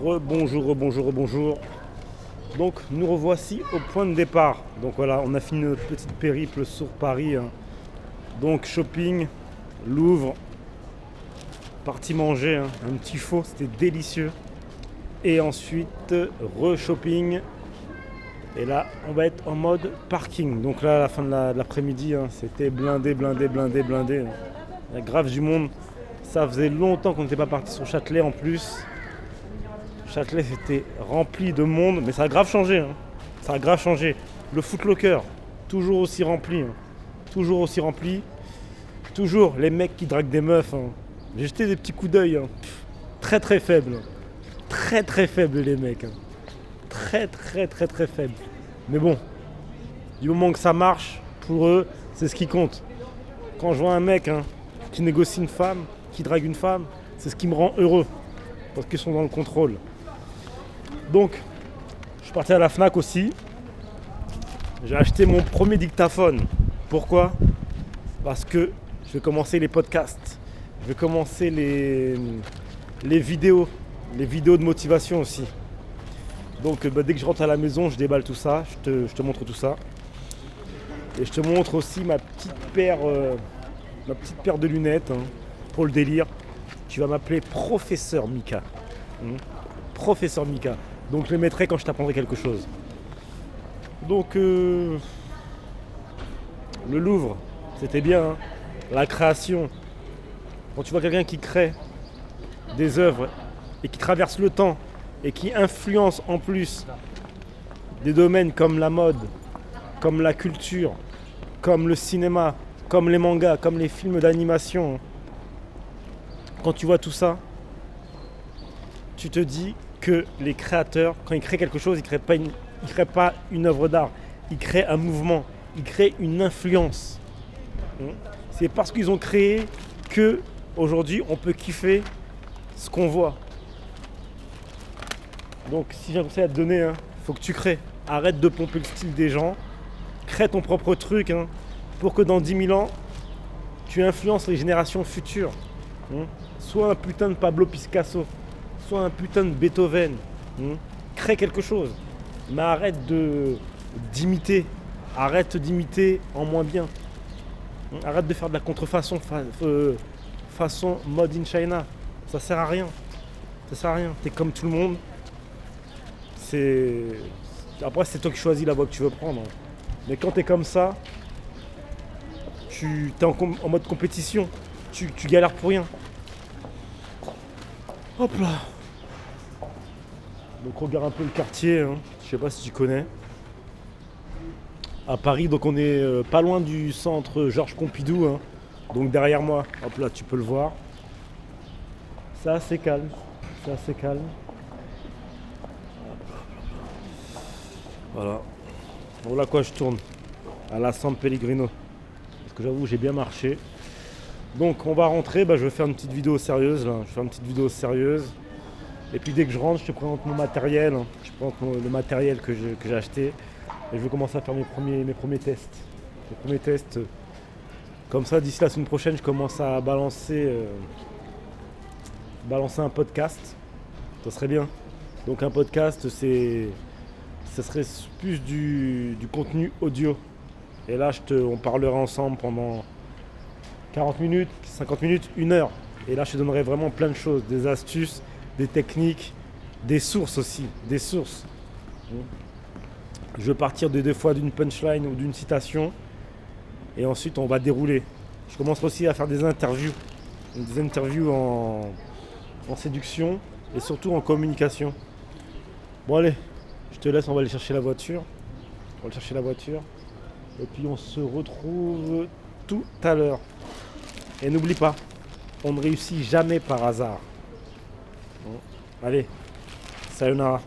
Rebonjour. Donc nous revoici au point de départ. Donc voilà, on a fini notre petite périple sur Paris. Donc shopping, Louvre, parti manger, un petit faux, c'était délicieux. Et ensuite, re-shopping. Et là, on va être en mode parking. Donc là, à la fin de l'après-midi, c'était blindé. Il y a grave du monde. Ça faisait longtemps qu'on n'était pas parti sur Châtelet en plus. Châtelet, c'était rempli de monde, mais ça a grave changé. Ça a grave changé. Le Footlocker, toujours aussi rempli. Toujours aussi rempli. Toujours les mecs qui draguent des meufs. J'ai jeté des petits coups d'œil. Très faibles. Très faibles les mecs. Très faibles. Mais bon, du moment que ça marche, pour eux, c'est ce qui compte. Quand je vois un mec qui négocie une femme, qui drague une femme, c'est ce qui me rend heureux. Parce qu'ils sont dans le contrôle. Donc, je suis parti à la Fnac aussi. J'ai acheté mon premier dictaphone. Pourquoi ? Parce que je vais commencer les podcasts. Je vais commencer les vidéos. Les vidéos de motivation aussi. Donc dès que je rentre à la maison, je déballe tout ça. Je te montre tout ça. Et je te montre aussi ma petite paire de lunettes pour le délire. Tu vas m'appeler Professeur Mika. Professeur Mika. Donc je les mettrai quand je t'apprendrai quelque chose. Donc le Louvre, c'était bien. La création. Quand tu vois quelqu'un qui crée des œuvres et qui traverse le temps et qui influence en plus des domaines comme la mode, comme la culture, comme le cinéma, comme les mangas, comme les films d'animation. Quand tu vois tout ça, tu te dis que les créateurs, quand ils créent quelque chose, ils ne créent pas une œuvre d'art, ils créent un mouvement, ils créent une influence. C'est parce qu'ils ont créé que aujourd'hui on peut kiffer ce qu'on voit. Donc si j'ai un conseil à te donner, faut que tu crées. Arrête de pomper le style des gens, crée ton propre truc pour que dans 10 000 ans, tu influences les générations futures. Sois un putain de Pablo Picasso, sois un putain de Beethoven. Crée quelque chose, mais arrête d'imiter. Arrête d'imiter en moins bien. Arrête de faire de la contrefaçon façon mode in China. Ça sert à rien. T'es comme tout le monde. Après, c'est toi qui choisis la voie que tu veux prendre. Mais quand t'es comme ça, t'es en mode compétition. Tu galères pour rien. Hop là. Donc regarde un peu le quartier. Je sais pas si tu connais. À Paris, donc on est pas loin du centre Georges Pompidou. Donc derrière moi, hop là, tu peux le voir. C'est assez calme. Voilà. Voilà quoi je tourne. À la San Pellegrino. Parce que j'avoue, j'ai bien marché. Donc on va rentrer. Je vais faire une petite vidéo sérieuse. Et puis dès que je rentre, je te présente mon matériel. Je te présente le matériel que j'ai acheté. Et je vais commencer à faire mes premiers tests. Comme ça, d'ici la semaine prochaine, je commence à balancer un podcast. Ça serait bien. Donc un podcast, ça serait plus du contenu audio. Et là, on parlera ensemble pendant 40 minutes, 50 minutes, 1 heure. Et là, je te donnerai vraiment plein de choses, des astuces, des techniques, des sources aussi, Je vais partir des fois d'une punchline ou d'une citation. Et ensuite, on va dérouler. Je commence aussi à faire des interviews en séduction et surtout en communication. Bon allez, je te laisse, on va aller chercher la voiture. Et puis on se retrouve tout à l'heure. Et n'oublie pas, on ne réussit jamais par hasard. Bon, allez, sayonara.